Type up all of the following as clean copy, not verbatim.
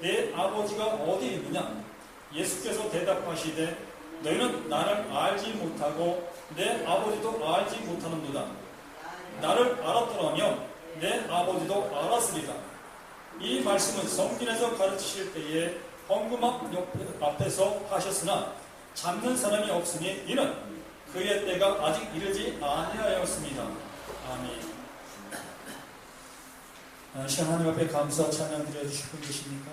내 아버지가 어디 있느냐? 예수께서 대답하시되 너희는 나를 알지 못하고 내 아버지도 알지 못하는도다. 나를 알았더라면 내 아버지도 알았으리라. 이 말씀은 성전에서 가르치실 때에 헌금 앞에서 하셨으나 잡는 사람이 없으니 이는 그의 때가 아직 이르지 아니하였습니다. 아멘. 시간 하나님 앞에 감사 찬양 드려주실 분 계십니까?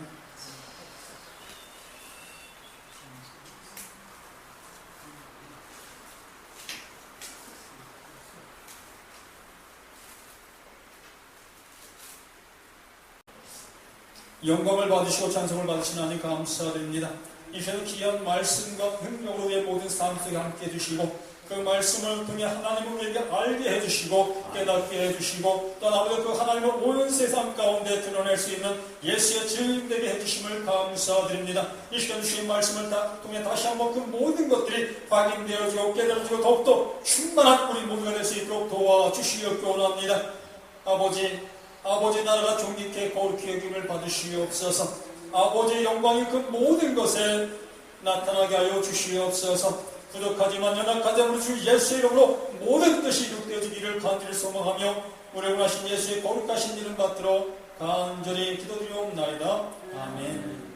영광을 받으시고 찬송을 받으시는 하나님 감사드립니다. 이 시간 귀한 말씀과 능력으로 우리의 모든 삶 속에 함께 해주시고 그 말씀을 통해 하나님을 우리에게 알게 해주시고 깨닫게 해주시고 또 아버지 그 하나님을 온 세상 가운데 드러낼 수 있는 예수의 증인되게 해주심을 감사드립니다. 이 시간 주신 말씀을 통해 다시 한번 그 모든 것들이 확인되어지고 깨달아지고 더욱더 충만한 우리 모두가 될 수 있도록 도와주시옵기 원합니다. 아버지 나라가 존귀케 거룩히 여김을 받으시옵소서. 아버지의 영광이 그 모든 것에 나타나게 하여 주시옵소서. 부족하지만 연약하지 않은 주 예수의 이름으로 모든 뜻이 이루어지기를 간절히 소망하며 우리 원하신 예수의 거룩하신 이름 받들어 간절히 기도드리옵나이다. 아멘.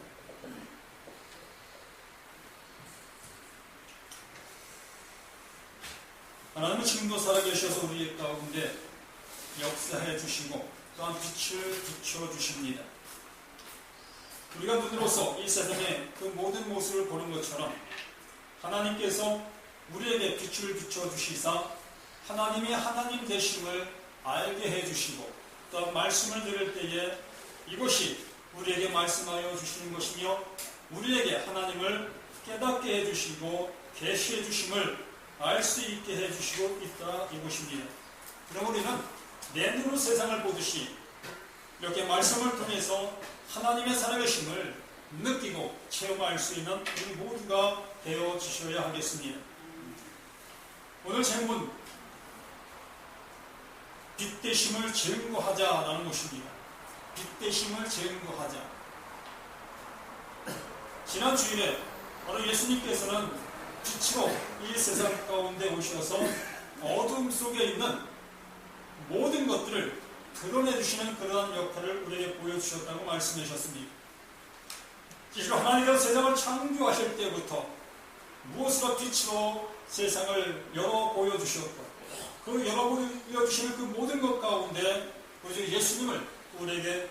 하나님은 지금도 살아계셔서 우리 가운데 역사해 주시고 또한 빛을 비춰주십니다. 우리가 눈으로서 이 세상의 그 모든 모습을 보는 것처럼 하나님께서 우리에게 빛을 비춰주시사 하나님이 하나님 되심을 알게 해주시고 또 말씀을 들을 때에 이것이 우리에게 말씀하여 주시는 것이며 우리에게 하나님을 깨닫게 해주시고 계시해 주심을 알 수 있게 해주시고 있다 이것입니다. 그럼 우리는 내 눈으로 세상을 보듯이 이렇게 말씀을 통해서 하나님의 살아계심을 느끼고 체험할 수 있는 우리 모두가 되어지셔야 하겠습니다. 오늘 제목은 빛되심을 증거하자라는 것입니다. 빛되심을 증거하자. 지난 주일에 바로 예수님께서는 빛으로 이 세상 가운데 오셔서 어둠 속에 있는 모든 것들을 드러내주시는 그러한 역할을 우리에게 보여주셨다고 말씀하셨습니다. 실제로 하나님께서 세상을 창조하실 때부터 무엇으로 빛으로 세상을 열어 보여주셨고 그 열어 보여주시는 그 모든 것 가운데 우리 예수님을 우리에게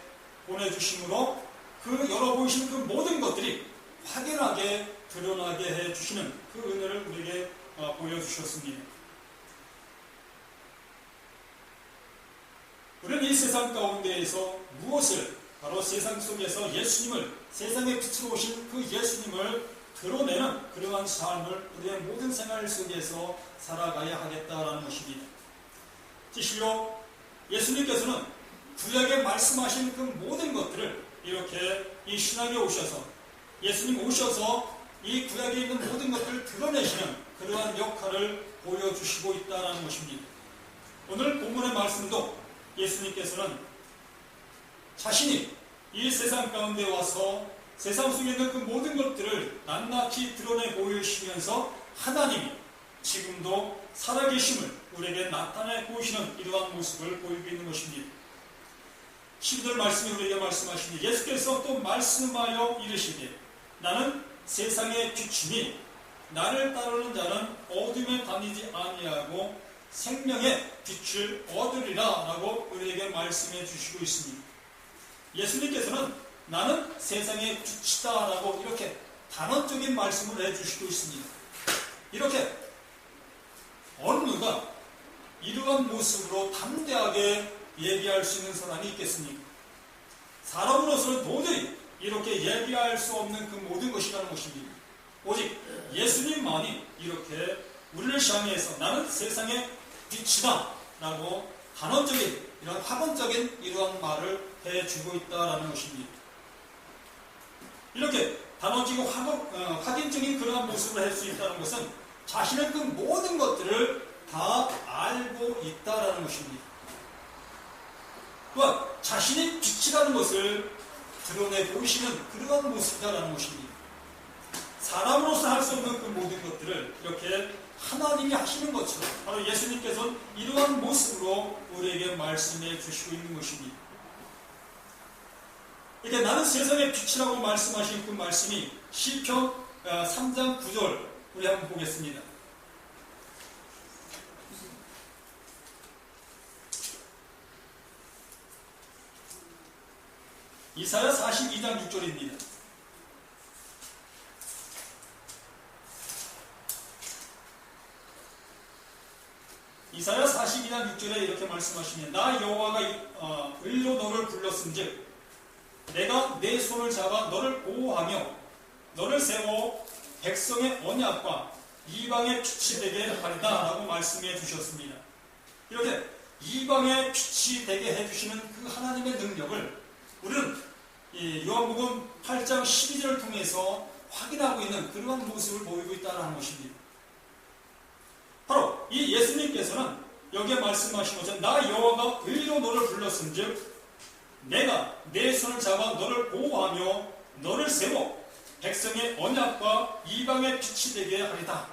보내주심으로 그 열어 보이시는 그 모든 것들이 확연하게 드러나게 해주시는 그 은혜를 우리에게 보여주셨습니다. 우리는 이 세상 가운데에서 무엇을 바로 세상 속에서 예수님을 세상의 빛으로 오신 그 예수님을 드러내는 그러한 삶을 우리의 모든 생활 속에서 살아가야 하겠다라는 것입니다. 실로 예수님께서는 구약에 말씀하신 그 모든 것들을 이렇게 이 신학에 오셔서 예수님 오셔서 이 구약에 있는 모든 것들을 드러내시는 그러한 역할을 보여주시고 있다는 것입니다. 오늘 본문의 말씀도 예수님께서는 자신이 이 세상 가운데 와서 세상 속에 있는 그 모든 것들을 낱낱이 드러내 보이시면서 하나님이 지금도 살아계심을 우리에게 나타내 보이시는 이러한 모습을 보이고 있는 것입니다. 12절 말씀이 우리에게 말씀하시니 예수께서 또 말씀하여 이르시되 나는 세상의 빛이니 나를 따르는 자는 어둠에 다니지 아니하고 생명의 빛을 얻으리라 라고 우리에게 말씀해 주시고 있습니다. 예수님께서는 나는 세상의 빛이다 라고 이렇게 단언적인 말씀을 해주시고 있습니다. 이렇게 어느 누가 이러한 모습으로 담대하게 얘기할 수 있는 사람이 있겠습니까? 사람으로서는 도저히 이렇게 얘기할 수 없는 그 모든 것이라는 것입니다. 오직 예수님만이 이렇게 우리를 향해서 나는 세상의 빛이다 라고 단언적인 이런 확언적인 이러한 말을 해주고 있다라는 것입니다. 이렇게 단언적이고 확인적인 그러한 모습을 할 수 있다는 것은 자신의 그 모든 것들을 다 알고 있다라는 것입니다. 또한 자신이 빛이라는 것을 드러내 보이시는 그러한 모습이다라는 것입니다. 사람으로서 할 수 없는 그 모든 것들을 이렇게 하나님이 하시는 것처럼 바로 예수님께서는 이러한 모습으로 우리에게 말씀해 주시고 있는 것입니다. 이렇게 나는 세상의 빛이라고 말씀하신 그 말씀이 시편 3장 9절 우리 한번 보겠습니다. 이사야 42장 6절입니다. 이사야 42장 6절에 이렇게 말씀하시면 나 여호와가 의로 너를 불렀은즉 내가 내 손을 잡아 너를 보호하며 너를 세워 백성의 언약과 이방의 빛이 되게 하리다 라고 말씀해 주셨습니다. 이렇게 이방의 빛이 되게 해주시는 그 하나님의 능력을 우리는 요한복음 8장 12절을 통해서 확인하고 있는 그러한 모습을 보이고 있다는 것입니다. 바로 이 예수님께서는 여기에 말씀하신 것처럼 나 여호와가 의로 너를 불렀은즉 내가 내 손을 잡아 너를 보호하며 너를 세워 백성의 언약과 이방의 빛이 되게 하리다.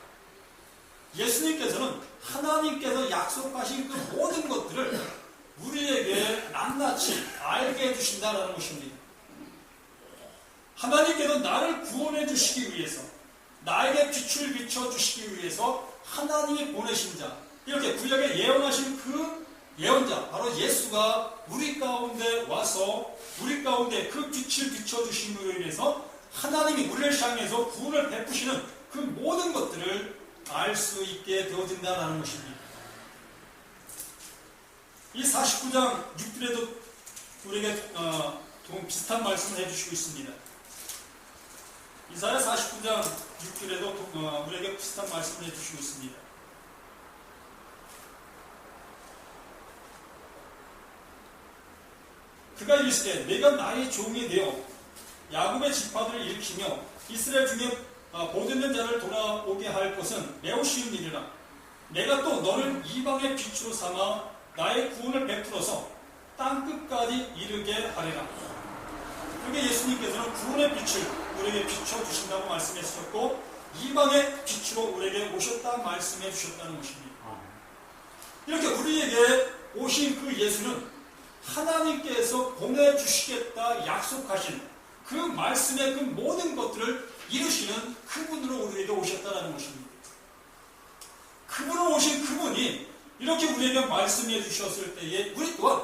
예수님께서는 하나님께서 약속하신 그 모든 것들을 우리에게 낱낱이 알게 해주신다는 것입니다. 하나님께서 나를 구원해 주시기 위해서 나에게 빛을 비춰주시기 위해서 하나님이 보내신 자, 이렇게 구약에 예언하신 그 예언자 바로 예수가 우리 가운데 와서 우리 가운데 그 빛을 비춰주심으로 인해서 하나님이 우리를 향해서 구원을 베푸시는 그 모든 것들을 알 수 있게 되어진다는 것입니다. 이 49장 6절에도 우리에게 비슷한 말씀을 해주시고 있습니다. 이사야 49장 6절에도 우리에게 비슷한 말씀을 해주시고 있습니다. 그가 이르시되 내가 나의 종이 되어 야곱의 지파들을 일으키며 이스라엘 중에 보존된 자를 돌아오게 할 것은 매우 쉬운 일이라. 내가 또 너를 이방의 빛으로 삼아 나의 구원을 베풀어서 땅끝까지 이르게 하리라. 그게 예수님께서는 구원의 빛을 우리에게 비춰주신다고 말씀해 주셨고 이방의 빛으로 우리에게 오셨다 말씀해 주셨다는 것입니다. 이렇게 우리에게 오신 그 예수는 하나님께서 보내주시겠다 약속하신 그 말씀의 그 모든 것들을 이루시는 그분으로 우리에게 오셨다는 것입니다. 그분으로 오신 그분이 이렇게 우리에게 말씀해 주셨을 때에 우리 또한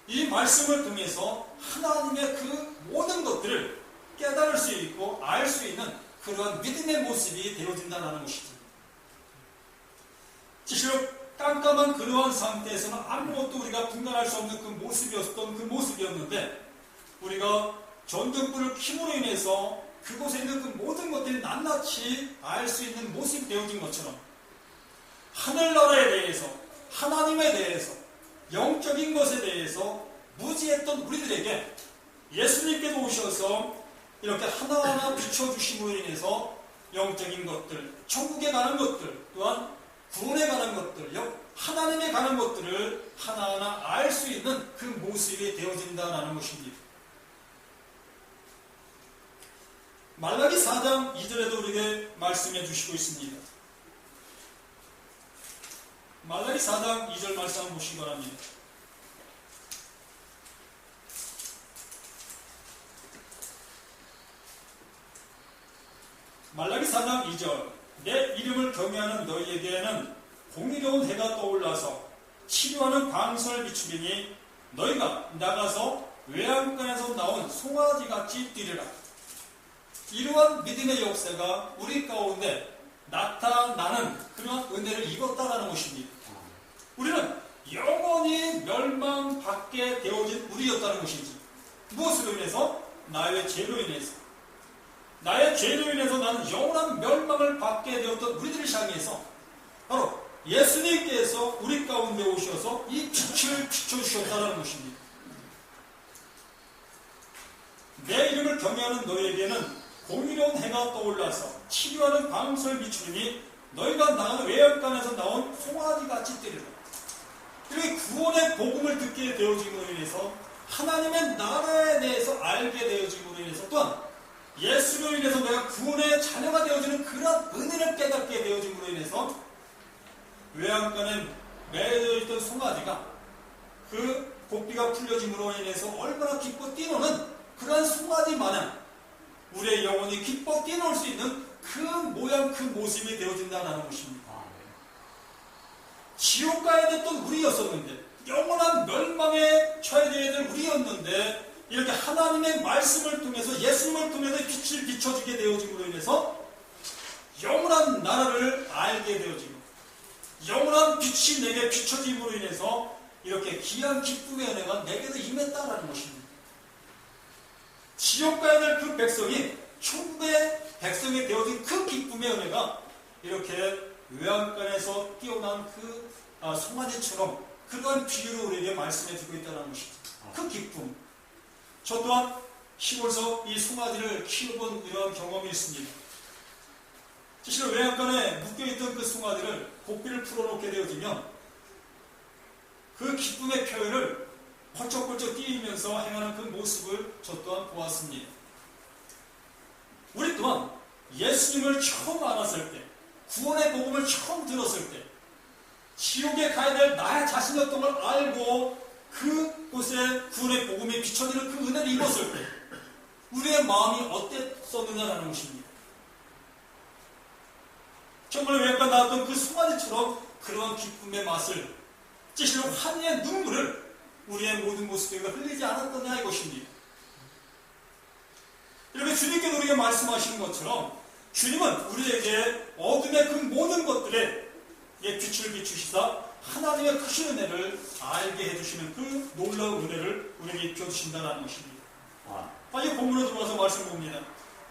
이 말씀을 통해서 하나님의 그 모든 것들을 깨달을 수 있고 알 수 있는 그러한 믿음의 모습이 되어진다는 것이죠. 실로 깜깜한 그러한 상태에서는 아무것도 우리가 분간할 수 없는 그 모습이었던 그 모습이었는데 우리가 전등불을 킴으로 인해서 그곳에 있는 그 모든 것들이 낱낱이 알 수 있는 모습이 되어진 것처럼 하늘나라에 대해서 하나님에 대해서 영적인 것에 대해서 무지했던 우리들에게 예수님께서 오셔서 이렇게 하나하나 비춰주심으로 인해서 영적인 것들, 천국에 가는 것들, 또한 구원에 가는 것들, 하나님에 가는 것들을 하나하나 알 수 있는 그 모습이 되어진다는 것입니다. 말라기 4장 2절에도 우리에게 말씀해 주시고 있습니다. 말라기 4장 2절 말씀 한번 보시기 바랍니다. 말라기 4장 2절 내 이름을 경외하는 너희에게는 공의로운 해가 떠올라서 치료하는 광선을 비추리니 너희가 나가서 외양간에서 나온 송아지같이 뛰리라. 이러한 믿음의 역사가 우리 가운데 나타나는 그런 은혜를 입었다라는 것입니다. 우리는 영원히 멸망받게 되어진 우리였다는 것이지. 무엇으로 인해서? 나의 죄로 인해서. 나의 죄로 인해서 나는 영원한 멸망을 받게 되었던 우리들을 향해서 바로 예수님께서 우리 가운데 오셔서 이 빛을 비춰주셨다는 것입니다. 내 이름을 경외하는 너에게는 공의로운 해가 떠올라서 치료하는 광선을 비추니 너희가 나가는 외양간에서 나온 송아지같이 뛰리라. 이렇게 구원의 복음을 듣게 되어짐으로 인해서 하나님의 나라에 대해서 알게 되어짐으로 인해서 또한 예수로 인해서 내가 구원의 자녀가 되어지는 그런 은혜를 깨닫게 되어짐으로 인해서 외양간에 매여 있던 송아지가 그 고삐가 풀려짐으로 인해서 얼마나 기뻐 뛰노는 그러한 송아지 마냥 우리의 영혼이 기뻐 뛰놀 수 있는 그 모양 그 모습이 되어진다는 것입니다. 지옥 가야 됐던 우리였었는데 영원한 멸망에 처해야 될 우리였는데 이렇게 하나님의 말씀을 통해서 예수님을 통해서 빛을 비춰주게 되어짐으로 인해서 영원한 나라를 알게 되어지고 영원한 빛이 내게 비춰짐으로 인해서 이렇게 귀한 기쁨의 은혜가 내게도 임했다라는 것입니다. 지옥 가야 될 그 백성이 천국의 백성이 되어진 그 기쁨의 은혜가 이렇게 외양간에서 뛰어난 그 송아지처럼 그런 비유로 우리에게 말씀해 주고 있다는 것이죠. 그 기쁨. 저 또한 시골에서 이 송아지를 키워본 이러한 경험이 있습니다. 사실 외양간에 묶여있던 그 송아지를 고삐를 풀어놓게 되어지면 그 기쁨의 표현을 펄쩍펄쩍 뛰면서 행하는 그 모습을 저 또한 보았습니다. 우리 또한 예수님을 처음 알았을 때, 구원의 복음을 처음 들었을 때, 지옥에 가야 될 나의 자신이었던 걸 알고 그곳에 구원의 복음이 비춰지는 그 은혜를 입었을 때 우리의 마음이 어땠었느냐라는 것입니다. 정말 외양간 나왔던 그 송아지처럼 그러한 기쁨의 맛을 찌실로 환희의 눈물을 우리의 모든 모습에 흘리지 않았더냐 이것입니다. 이렇게 주님께서 우리에게 말씀하시는 것처럼 주님은 우리에게 어둠의 그 모든 것들에 빛을 비추시사 하나님의 크신 은혜를 알게 해주시는 그 놀라운 은혜를 우리에게 입혀주신다는 것입니다. 빨리 본문으로 들어와서 말씀 봅니다.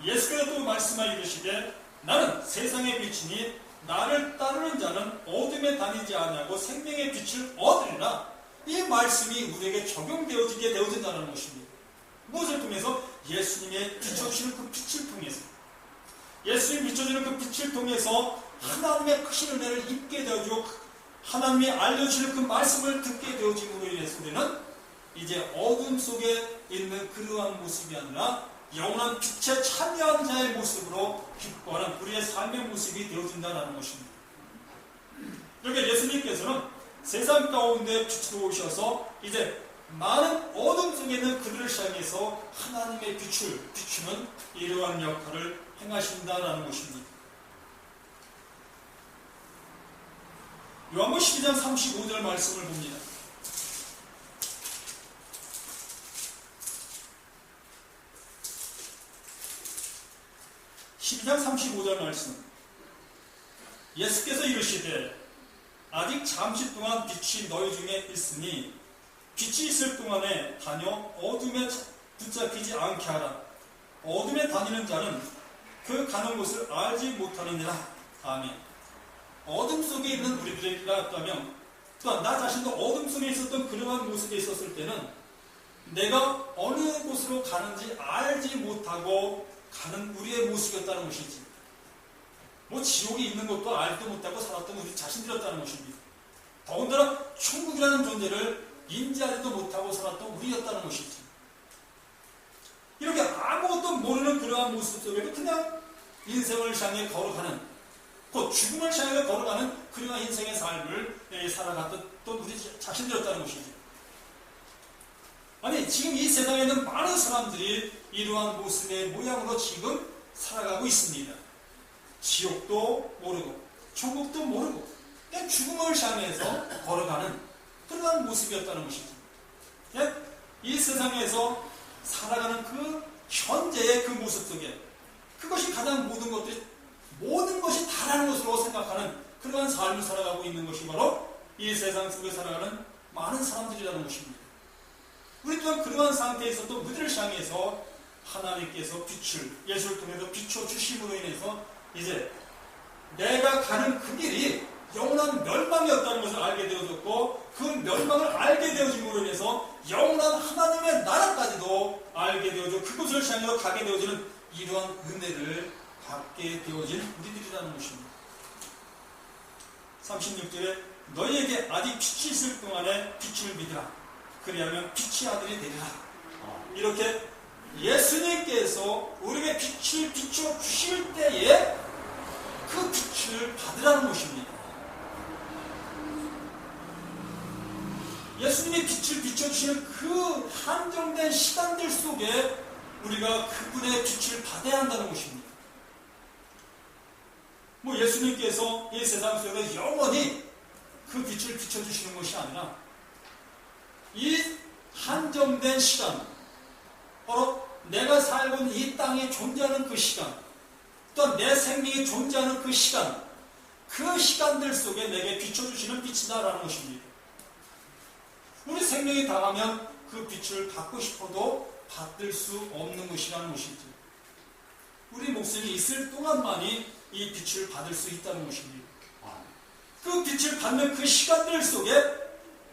예수께서 또 말씀하여 이르시되 나는 세상의 빛이니 나를 따르는 자는 어둠에 다니지 아니하고 생명의 빛을 얻으리라. 이 말씀이 우리에게 적용되어지게 되어진다는 것입니다. 무엇을 통해서? 예수님의 비춰주시는 그 빛을 통해서, 예수님이 비춰주는 그 빛을 통해서 하나님의 크신 은혜를 입게 되어지고 하나님이 알려주시는 그 말씀을 듣게 되어짐으로 인해서 우리는 이제 어둠 속에 있는 그러한 모습이 아니라 영원한 빛에 참여한 자의 모습으로 기뻐하는 우리의 삶의 모습이 되어진다는 것입니다. 이렇게 예수님께서는 세상 가운데 빛으로 오셔서 이제 많은 어둠 속에 있는 그들을 향해서 하나님의 빛을 비추는 이러한 역할을 행하신다는 것입니다. 요한복음 12장 35절 말씀을 봅니다. (12장 35절) 말씀. 예수께서 이르시되 아직 잠시 동안 빛이 너희 중에 있으니 빛이 있을 동안에 다녀 어둠에 붙잡히지 않게 하라. 어둠에 다니는 자는 그 가는 곳을 알지 못하느니라. 아멘. 어둠 속에 있는 우리들이라면 또한 나 자신도 어둠 속에 있었던 그러한 모습에 있었을 때는 내가 어느 곳으로 가는지 알지 못하고 가는 우리의 모습이었다는 것이지, 뭐 지옥이 있는 것도 알지도 못하고 살았던 우리 자신들이었다는 것입니다. 더군다나 천국이라는 존재를 인지하지도 못하고 살았던 우리였다는 것이지. 이렇게 아무것도 모르는 그러한 모습 속에도 그냥 인생을 향해 걸어가는, 곧 죽음을 향해 걸어가는 그러한 인생의 삶을 살아갔던 우리 자신들이었다는 것이지. 아니, 지금 이 세상에 있는 많은 사람들이 이러한 모습의 모양으로 지금 살아가고 있습니다. 지옥도 모르고 천국도 모르고 그냥 죽음을 향해서 걸어가는 그러한 모습이었다는 것이죠. 그냥 이 세상에서 살아가는 그 현재의 그 모습 속에 그것이 가장 모든 것이 다라는 것으로 생각하는 그러한 삶을 살아가고 있는 것이 바로 이 세상 속에 살아가는 많은 사람들이라는 것입니다. 우리 또한 그러한 상태에 있었던 우리를 향해서 하나님께서 빛을 예수를 통해서 비춰주심으로 인해서 이제 내가 가는 그 길이 영원한 멸망이었다는 것을 알게 되어졌고, 그 멸망을 알게 되어짐으로 인해서 영원한 하나님의 나라까지도 알게 되어져 그곳을 향해서 가게 되어지는 이러한 은혜를 받게 되어진 우리들이라는 것입니다. 36절에 너희에게 아직 빛이 있을 동안에 빛을 믿으라. 그리하면 빛의 아들이 되리라. 이렇게 예수님께서 우리에게 빛을 비춰주실 때에 그 빛을 받으라는 것입니다. 예수님이 빛을 비춰주시는 그 한정된 시간들 속에 우리가 그분의 빛을 받아야 한다는 것입니다. 예수님께서 이 세상 속에 영원히 그 빛을 비춰주시는 것이 아니라 이 한정된 시간, 바로 내가 살고 있는 이 땅에 존재하는 그 시간, 또한 내 생명이 존재하는 그 시간, 그 시간들 속에 내게 비춰주시는 빛이다라는 것입니다. 우리 생명이 다가면 그 빛을 받고 싶어도 받을 수 없는 것이라는 것이죠. 우리 목숨이 있을 동안만이 이 빛을 받을 수 있다는 것입니다. 그 빛을 받는 그 시간들 속에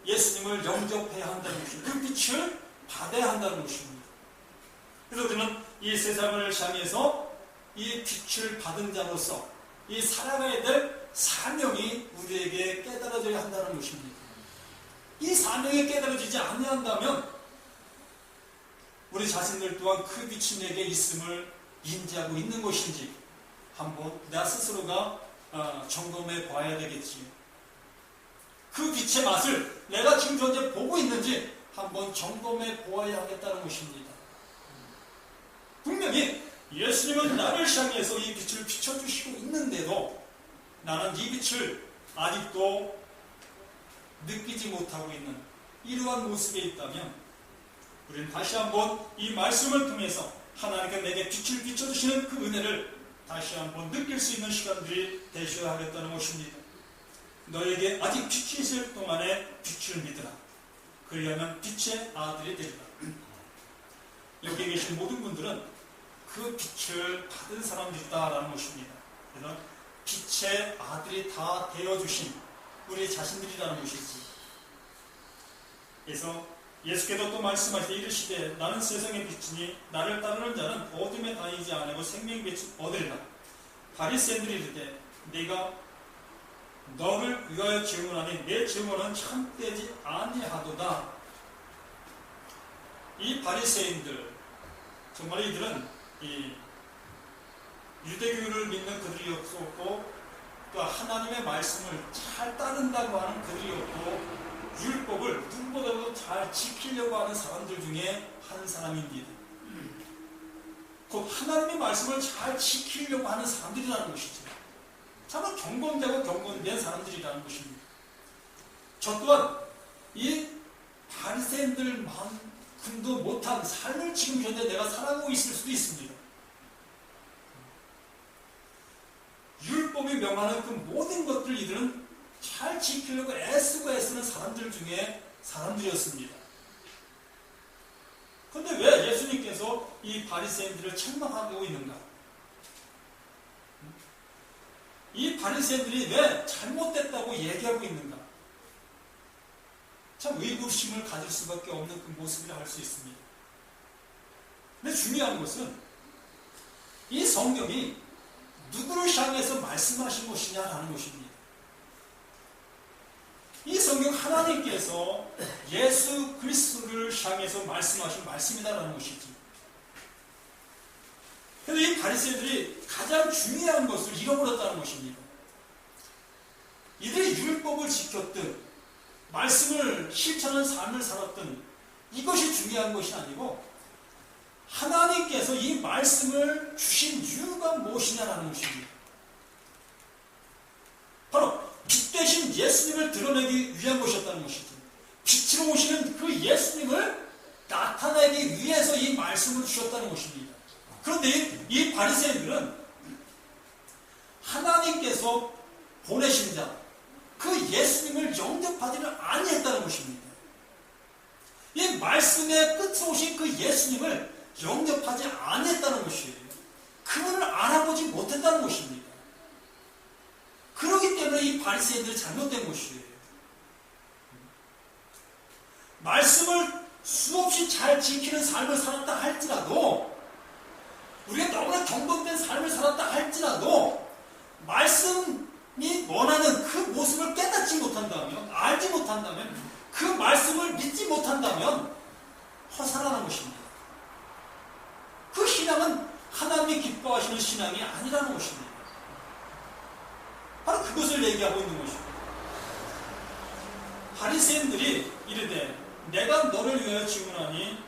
예수님을 영접해야 한다는 것입니다. 그 빛을 받아야 한다는 것입니다. 그래서 우리는 이 세상을 향해서 이 빛을 받은 자로서 이 살아가야 될 사명이 우리에게 깨달아져야 한다는 것입니다. 이 사명이 깨달아지지 아니한다면 우리 자신들 또한 그 빛이 내게 있음을 인지하고 있는 것인지 한번 나 스스로가 점검해 봐야 되겠지요. 그 빛의 맛을 내가 지금 현재 보고 있는지 한번 점검해 보아야 하겠다는 것입니다. 분명히 예수님은 나를 향해서 이 빛을 비춰주시고 있는데도 나는 이 빛을 아직도 느끼지 못하고 있는 이러한 모습에 있다면 우리는 다시 한번 이 말씀을 통해서 하나님께 내게 빛을 비춰주시는 그 은혜를 다시 한번 느낄 수 있는 시간들이 되셔야 하겠다는 것입니다. 너에게 아직 빛이 있을 동안에 빛을 믿으라. 그리하면 빛의 아들이 되리라. 여기 계신 모든 분들은 그 빛을 받은 사람들이다라는 것입니다. 그래서 빛의 아들이 다 되어주신 우리 자신들이라는 것이지. 그래서 예수께서 또 말씀하시되 이르시되 나는 세상의 빛이니 나를 따르는 자는 어둠에 다니지 아니하고 생명의 빛을 얻으리라. 바리새인들이 이르되 네가 너를 위하여 증언하니 내 증언은 참되지 아니하도다. 이 바리새인들 정말 이들은 이 유대교를 믿는 그들이었고 또 하나님의 말씀을 잘 따른다고 하는 그들이었고 율법을 누구보다도 잘 지키려고 하는 사람들 중에 한 사람입니다. 곧 하나님의 말씀을 잘 지키려고 하는 사람들이라는 것이죠. 참 경건되고 경건된 사람들이라는 것입니다. 저 또한 이 바리새인들만큼도 못한 삶을 지금 현재 내가 살아가고 있을 수도 있습니다. 율법이 명하는 그 모든 것들 이들은 잘 지키려고 애쓰는 사람들 중에 사람들이었습니다. 그런데 왜 예수님께서 이 바리새인들을 책망하고 있는가? 이 바리새인들이 왜 잘못됐다고 얘기하고 있는가? 참 의구심을 가질 수밖에 없는 그 모습이라 할 수 있습니다. 근데 중요한 것은 이 성경이 누구를 향해서 말씀하신 것이냐라는 것입니다. 이 성경 하나님께서 예수 그리스도를 향해서 말씀하신 말씀이다라는 것이지. 그런데 이 바리새인들이 가장 중요한 것을 잃어버렸다는 것입니다. 이들이 율법을 지켰든 말씀을 실천하는 삶을 살았든 이것이 중요한 것이 아니고 하나님께서 이 말씀을 주신 이유가 무엇이냐라는 것입니다. 바로 빛 대신 예수님을 드러내기 위한 것이었다는 것이죠. 빛으로 오시는 그 예수님을 나타내기 위해서 이 말씀을 주셨다는 것입니다. 그런데 이 바리새인들은 하나님께서 보내신 자, 그 예수님을 영접하지를 아니했다는 것입니다. 이 말씀의 끝에 오신 그 예수님을 영접하지 아니했다는 것이에요. 그분을 알아보지 못했다는 것입니다. 그렇기 때문에 이 바리새인들이 잘못된 것이에요. 말씀을 수없이 잘 지키는 삶을 살았다 할지라도 우리가 너무나 경건된 삶을 살았다 할지라도 말씀이 원하는 그 모습을 깨닫지 못한다면 알지 못한다면 그 말씀을 믿지 못한다면 허사라는 것입니다. 그 신앙은 하나님이 기뻐하시는 신앙이 아니라는 것입니다. 바로 그것을 얘기하고 있는 것입니다. 바리새인들이 이르되 내가 너를 위하여 증언하니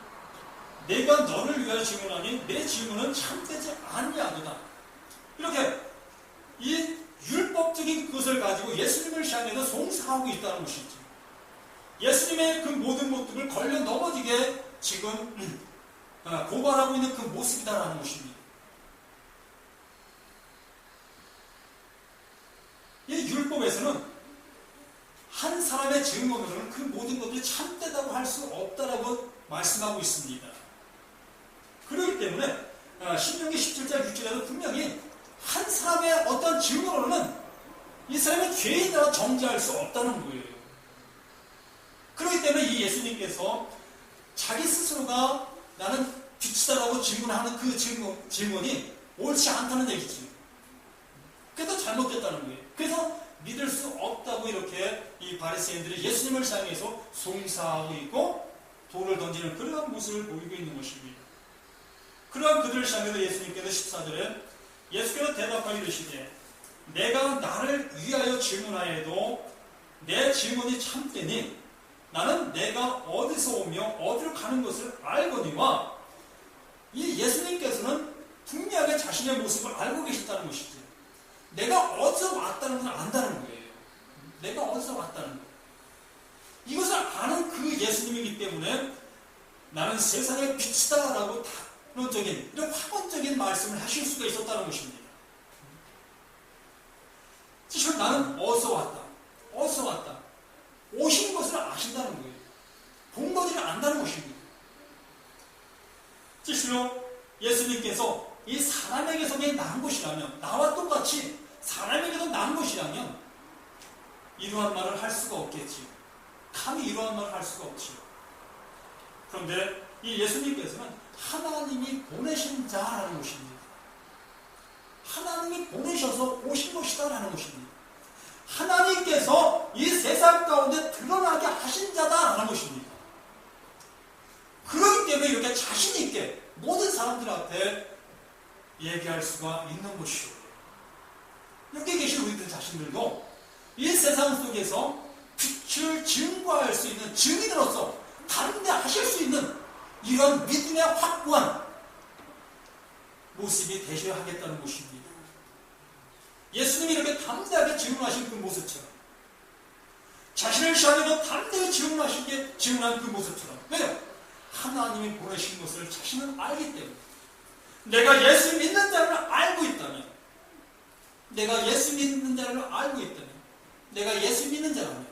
내 질문은 참되지 아니하도다. 이렇게 이 율법적인 그것을 가지고 예수님을 향해서 송사하고 있다는 것이죠. 예수님의 그 모든 것들을 걸려 넘어지게 지금 고발하고 있는 그 모습이다라는 것입니다. 이 율법에서는 한 사람의 증언으로는 그 모든 것들이 참되다고 할 수 없다라고 말씀하고 있습니다. 그렇기 때문에 신명기 17장 6절에도 분명히 한 사람의 어떤 증언으로는 이 사람의 죄인이라고 정죄할 수 없다는 거예요. 그렇기 때문에 이 예수님께서 자기 스스로가 나는 빛이다라고 질문하는 그 질문이 옳지 않다는 얘기죠. 그래서 잘못됐다는 거예요. 그래서 믿을 수 없다고 이렇게 이 바리새인들이 예수님을 향해서 송사하고 있고 돌을 던지는 그러한 모습을 보이고 있는 것입니다. 그러한 그들을 향해서 예수님께서 14절에 예수께서 대답하여 이르시되 내가 나를 위하여 질문하여도 내 질문이 참되니 나는 내가 어디서 오며 어디로 가는 것을 알거니와 이 예수님께서는 분명하게 자신의 모습을 알고 계셨다는 것이죠. 내가 어디서 왔다는 걸 안다는 거예요. 내가 어디서 왔다는 거. 이것을 아는 그 예수님이기 때문에 나는 세상의 빛이다 라고 단론적인 이런 확언적인 말씀을 하실 수가 있었다는 것입니다. 사실 나는 어디서 왔다 오신 것을 아신다는 거예요. 본 것을 안다는 것입니다. 실로 예수님께서 이 사람에게서 난 것이라면 나와 똑같이 사람에게서 난 것이라면 이러한 말을 할 수가 없겠지요. 감히 이러한 말을 할 수가 없지요. 그런데 이 예수님께서는 하나님이 보내신 자라는 것입니다. 하나님이 보내셔서 오신 것이다라는 것입니다. 하나님께서 이 세상 가운데 드러나게 하신 자다라는 것입니다. 그렇기 때문에 이렇게 자신 있게 모든 사람들 앞에 얘기할 수가 있는 것이요. 여기 계신 우리들 자신들도 이 세상 속에서 빛을 증거할 수 있는 증인으로서 담대하실 수 있는 이런 믿음의 확고한 모습이 되셔야 하겠다는 것입니다. 예수님이 이렇게 담대하게 증언하신 그 모습처럼 자신을 향해서 담대하게 증언한 그 모습처럼 왜요? 하나님이 보내신 것을 자신은 알기 때문에 내가 예수 믿는 자를 알고 있다면 내가 예수 믿는 자라면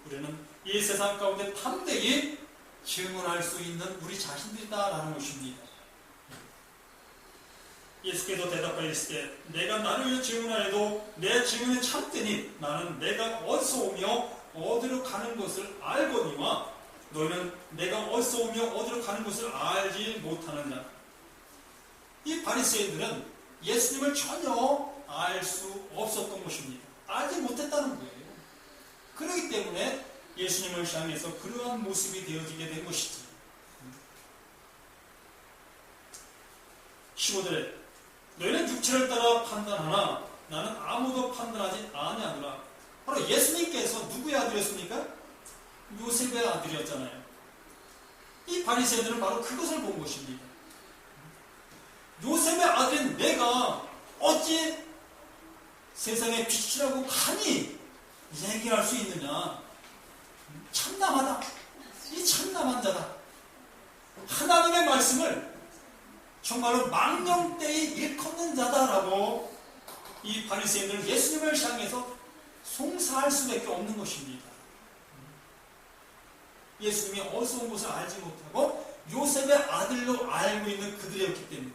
우리는 이 세상 가운데 담대히 증언할 수 있는 우리 자신들이다라는 것입니다. 예수께서 대답하여 이르시되 내가 나를 위해 증언하여도 내 증언이 참되니 나는 내가 어디서 오며 어디로 가는 것을 알거니와 너희는 내가 어디서 오며 어디로 가는 것을 알지 못하느냐. 이 바리새인들은 예수님을 전혀 알 수 없었던 것입니다. 알지 못했다는 거예요. 그렇기 때문에 예수님을 향해서 그러한 모습이 되어지게 된 것이지. 15절에 너희는 육체를 따라 판단하나 나는 아무도 판단하지 아니하노라. 바로 예수님께서 누구의 아들이었습니까? 요셉의 아들이었잖아요. 이 바리새인들은 바로 그것을 본 것입니다. 요셉의 아들인 내가 어찌 세상의 빛이라고 감히 얘기할 수 있느냐. 참담하다. 이 참담한 자다. 하나님의 말씀을 정말로 망령되이 일컫는 자다라고 이 바리새인들은 예수님을 향해서 송사할 수밖에 없는 것입니다. 예수님이 어디서 온 것을 알지 못하고 요셉의 아들로 알고 있는 그들이었기 때문에.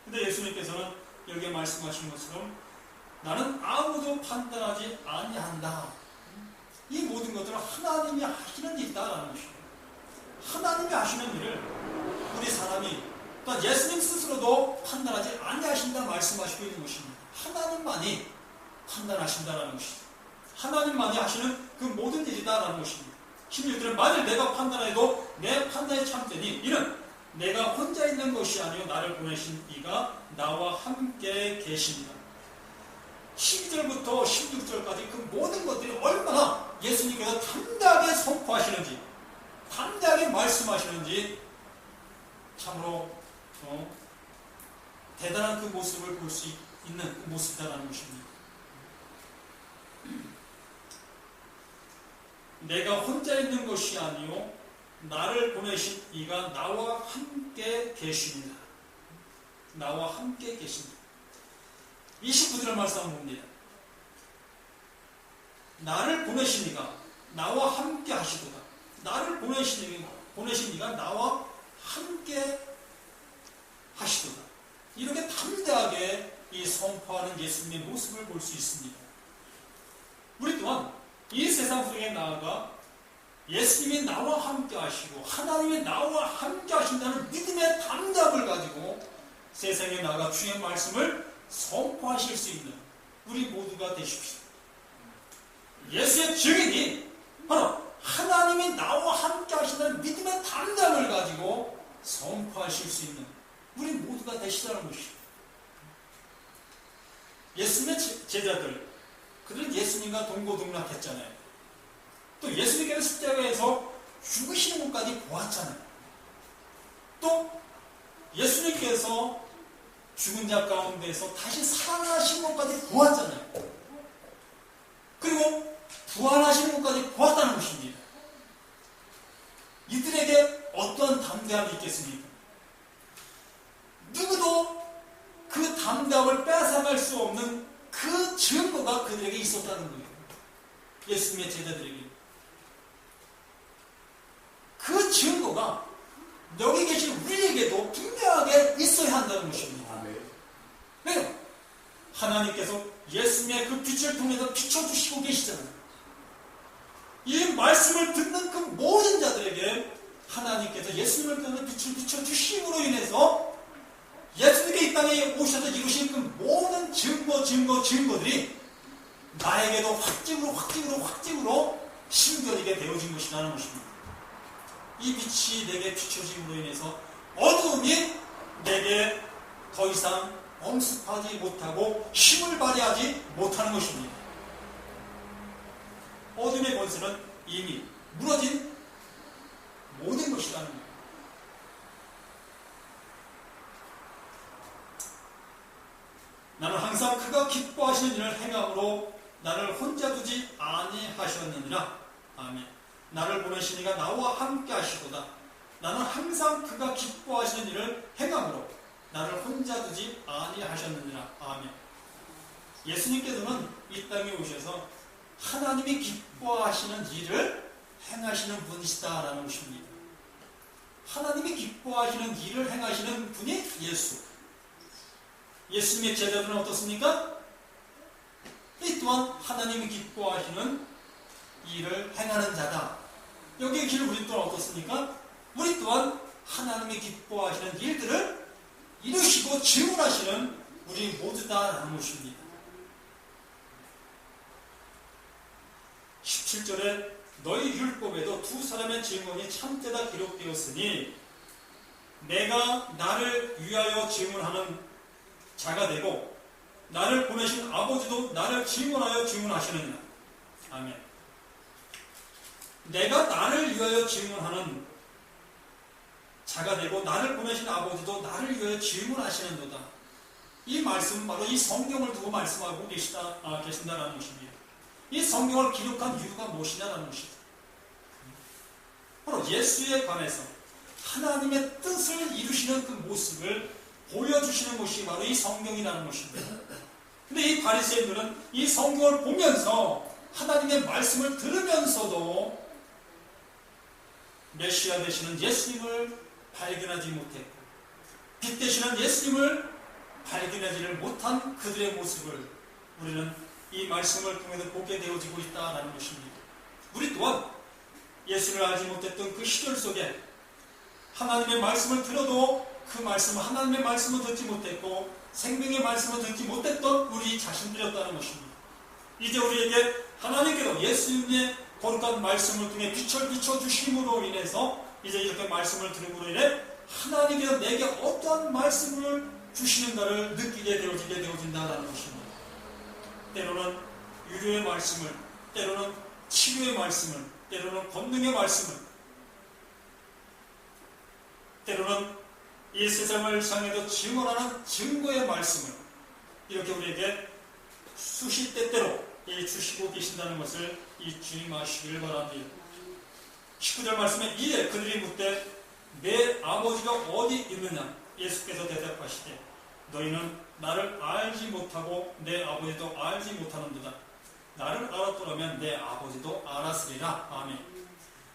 근데 예수님께서는 여기에 말씀하신 것처럼 나는 아무도 판단하지 아니한다. 이 모든 것들은 하나님이 하시는 일이다라는 것입니다. 하나님이 하시는 일을 우리 사람이 또한 예수님 스스로도 판단하지 아니하신다 말씀하시고 있는 것입니다. 하나님만이 판단하신다라는 것입니다. 하나님만이 하시는 그 모든 일이다라는 것입니다. 16절에 만일 내가 판단해도 내 판단이 참되니 이는 내가 혼자 있는 것이 아니요 나를 보내신 이가 나와 함께 계십니다. 12절부터 16절까지 그 모든 것들이 얼마나 예수님께서 담대하게 선포하시는지, 담대하게 말씀하시는지 참으로 대단한 그 모습을 볼 수 있는 그 모습이다라는 것입니다. 내가 혼자 있는 것이 아니요 나를 보내신 이가 나와 함께 계십니다. 나와 함께 계십니다. 29절의 말씀 봅니다. 나를 보내신 이가 나와 함께 하시도다. 나를 보내신 이가 나와 함께 하시도다. 이렇게 담대하게 이 선포하는 예수님의 모습을 볼 수 있습니다. 우리 또한 이 세상 속에 나아가 예수님이 나와 함께 하시고 하나님이 나와 함께 하신다는 믿음의 담답을 가지고 세상에 나아가 주의 말씀을 선포하실 수 있는 우리 모두가 되십시오. 예수의 증인이 바로 하나님이 나와 함께 하신다는 믿음의 담담을 가지고 선포하실 수 있는 우리 모두가 되시라는 것이죠. 예수님의 제자들, 그들은 예수님과 동고동락했잖아요. 또 예수님께서 십자가에서 죽으시는 것까지 보았잖아요. 또 예수님께서 죽은 자 가운데서 다시 살아나신 것까지 보았잖아요. 그리고 부활하시는 것까지 보았다는 것입니다. 이들에게 어떤 담대함이 있겠습니까? 누구도 그 담대함을 뺏어갈 수 없는 그 증거가 그들에게 있었다는 거예요. 예수님의 제자들에게. 그 증거가 여기 계신 우리에게도 분명하게 있어야 한다는 것입니다. 왜요? 하나님께서 예수님의 그 빛을 통해서 비춰주시고 계시잖아요. 이 말씀을 듣는 그 모든 자들에게 하나님께서 예수님을 통해서 빛을 비춰주심으로 인해서 예수님께 이 땅에 오셔서 이루신 그 모든 증거들이 나에게도 확증으로 심겨지게 되어진 것이라는 것입니다. 이 빛이 내게 비춰짐으로 인해서 어두움이 내게 더 이상 엄습하지 못하고 힘을 발휘하지 못하는 것입니다. 어둠의 권세는 이미 무너진 모든 것이라는 거예요. 나는 항상 그가 기뻐하시는 일을 행함으로 나를 혼자 두지 아니하셨느니라. 아멘. 나를 보내신 이가 나와 함께 하시도다. 나는 항상 그가 기뻐하시는 일을 행함으로 나를 혼자 두지 아니하셨느니라. 아멘. 예수님께서는 이 땅에 오셔서 하나님이 기뻐하시는 일을 행하시는 분이시다라는 것입니다. 하나님이 기뻐하시는 일을 행하시는 분이 예수. 예수님의 제자들은 어떻습니까? 이 또한 하나님이 기뻐하시는 일을 행하는 자다. 여기에 길 우리 또한 어떻습니까? 우리 또한 하나님이 기뻐하시는 일들을 이루시고 증언하시는 우리 모두다라는 것입니다. 17절에 너희 율법에도 두 사람의 증언이 참되다 기록되었으니 내가 나를 위하여 증언하는 자가 되고 나를 보내신 아버지도 나를 증언하여 증언하시느니라. 아멘. 내가 나를 위하여 증언하는 자가 되고 나를 보내신 아버지도 나를 위하여 증언하시는도다. 이 말씀은 바로 이 성경을 두고 말씀하고 계신다는 것입니다. 이 성경을 기록한 이유가 무엇이냐는 것이다. 바로 예수에 관해서 하나님의 뜻을 이루시는 그 모습을 보여주시는 것이 바로 이 성경이라는 것입니다. 근데 이 바리새인들은 이 성경을 보면서 하나님의 말씀을 들으면서도 메시아 되시는 예수님을 발견하지 못했고 빛 되시는 예수님을 발견하지를 못한 그들의 모습을 우리는 이 말씀을 통해서 보게 되어지고 있다는 것입니다. 우리 또한 예수를 알지 못했던 그 시절 속에 하나님의 말씀을 들어도 그 말씀, 하나님의 말씀을 듣지 못했고 생명의 말씀을 듣지 못했던 우리 자신들이었다는 것입니다. 이제 우리에게 하나님께서 예수님의 거룩한 말씀을 통해 빛을 비춰주심으로 인해서 이제 이렇게 말씀을 들음으로 인해 하나님께서 내게 어떠한 말씀을 주시는가를 느끼게 되어진다라는 것입니다. 때로는 유료의 말씀을, 때로는 치료의 말씀을, 때로는 권능의 말씀을, 때로는 이 세상을 향해서 증언하는 증거의 말씀을 이렇게 우리에게 수시 때때로 주시고 계신다는 것을 이 주님 아시기를 바랍니다. 19절 말씀에 이에 그들이 묻되 내 아버지가 어디 있느냐? 예수께서 대답하시되 너희는 나를 알지 못하고 내 아버지도 알지 못하는도다. 나를 알았더라면 내 아버지도 알았으리라. 아멘.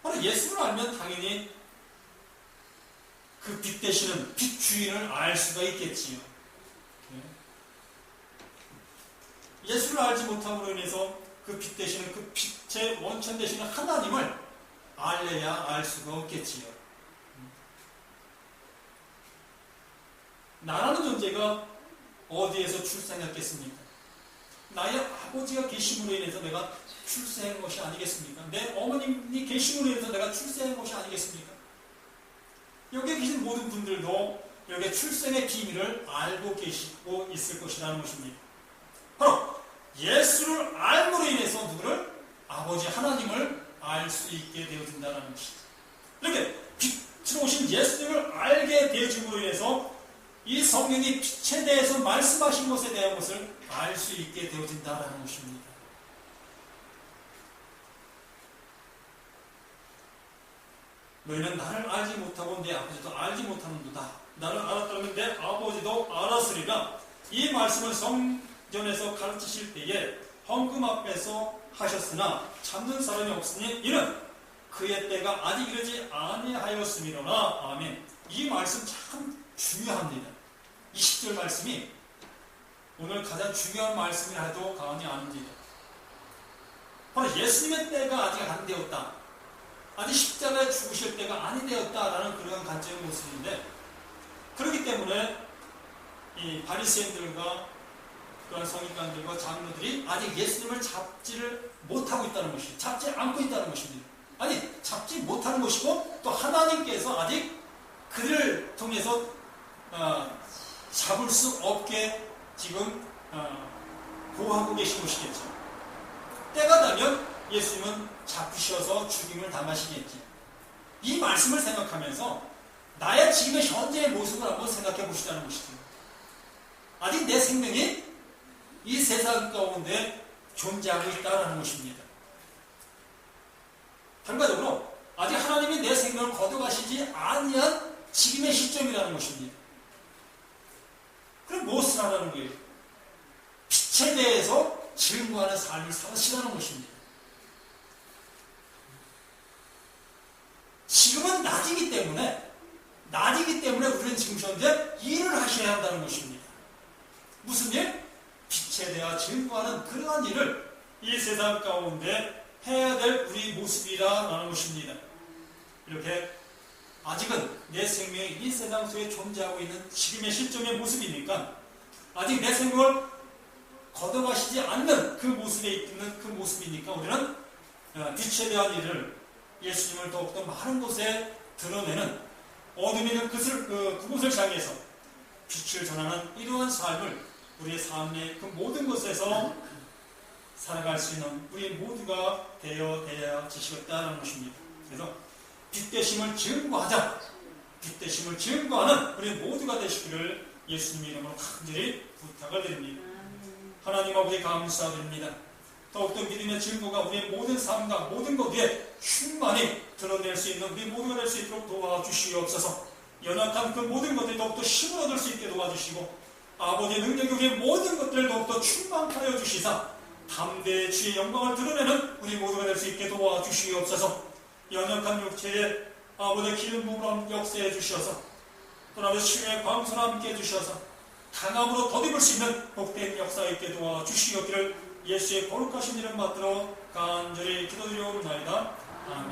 바로 예수를 알면 당연히 그 빛 되시는 빛 주인을 알 수가 있겠지요. 예수를 알지 못함으로 인해서 그 빛 되시는 그 빛의 원천 되시는 하나님을 알려야 알 수가 없겠지요. 나라는 존재가 어디에서 출생했겠습니까? 나의 아버지가 계심으로 인해서 내가 출생한 것이 아니겠습니까? 내 어머님이 계심으로 인해서 내가 출생한 것이 아니겠습니까? 여기에 계신 모든 분들도 여기에 출생의 비밀을 알고 계시고 있을 것이라는 것입니다. 바로 예수를 알므로 인해서 누구를? 아버지 하나님을 알 수 있게 되어진다는 것이죠. 이렇게 빛으로 오신 예수님을 알게 되어짐으로 인해서 이 성령이 빛에 대해서 말씀하신 것에 대한 것을 알 수 있게 되어진다는 것입니다. 너희는 나를 알지 못하고 내 아버지도 알지 못하는도다. 나를 알았다면 내 아버지도 알았으리라. 이 말씀을 성전에서 가르치실 때에 헌금 앞에서 하셨으나 찾는 사람이 없으니 이는 그의 때가 아직 이르지 아니하였음이로라. 아멘. 이 말씀 참 중요합니다. 20절 말씀이 오늘 가장 중요한 말씀이라 해도 과언이 아닙니다. 바로 예수님의 때가 아직 안 되었다. 아직 십자가에 죽으실 때가 아니 되었다라는 그런 관점의 모습인데, 그렇기 때문에 이 바리새인들과 그런 성인관들과 장로들이 아직 예수님을 잡지를 못하고 있다는 것이, 잡지 않고 있다는 것입니다. 아니, 잡지 못하는 것이고 또 하나님께서 아직 그들을 통해서 잡을 수 없게 지금 보호하고 계신 것이겠죠. 때가 되면 예수님은 잡히셔서 죽임을 당하시겠지. 이 말씀을 생각하면서 나의 지금의 현재의 모습을 한번 생각해 보시자는 것이죠. 아직 내 생명이 이 세상 가운데 존재하고 있다는 것입니다. 결과적으로 아직 하나님이 내 생명을 거둬가시지 아니한 지금의 시점이라는 것입니다. 그럼 무엇을 하라는 거예요? 빛에 대해서 증거하는 삶을 사시라는 것입니다. 지금은 낮이기 때문에 우리는 지금 현재 일을 하셔야 한다는 것입니다. 무슨 일? 빛에 대하 증거하는 그러한 일을 이 세상 가운데 해야 될 우리 모습이라는 것입니다. 이렇게 아직은 내 생명이 이 세상 속에 존재하고 있는 지금의 실정의 모습이니까 아직 내 생명을 걷어가시지 않는 그 모습에 있는 그 모습이니까 우리는 빛에 대한 일을 예수님을 더욱더 많은 곳에 드러내는 어둠이 있는 그곳을 향해서 빛을 전하는 이러한 삶을 우리의 삶의 그 모든 곳에서 살아갈 수 있는 우리 모두가 되어지시겠다는 것입니다. 그래서 빛되심을 증거하자, 빛되심을 증거하는 우리 모두가 되시기를 예수님의 이름으로 간절히 부탁을 드립니다. 하나님 아버지 감사드립니다. 더욱더 믿음의 증거가 우리의 모든 삶과 모든 것 위에 충만히 드러낼 수 있는 우리 모두가 될 수 있도록 도와주시옵소서. 연약한 그 모든 것들이 더욱더 힘을 얻을 수 있게 도와주시고 아버지의 능력이 우리의 모든 것들을 더욱더 충만케 하여 주시사 담대의 주의 영광을 드러내는 우리 모두가 될 수 있게 도와주시옵소서. 연약한 육체에 아버지의 기름 부음을 역사해 주셔서 또 아버지 치유의 광선을 함께 해주셔서 강함으로 덧입을 수 있는 복된 역사 있게 도와주시옵기를 예수의 거룩하신 이름 받들어 간절히 기도드리옵나이다. 아멘.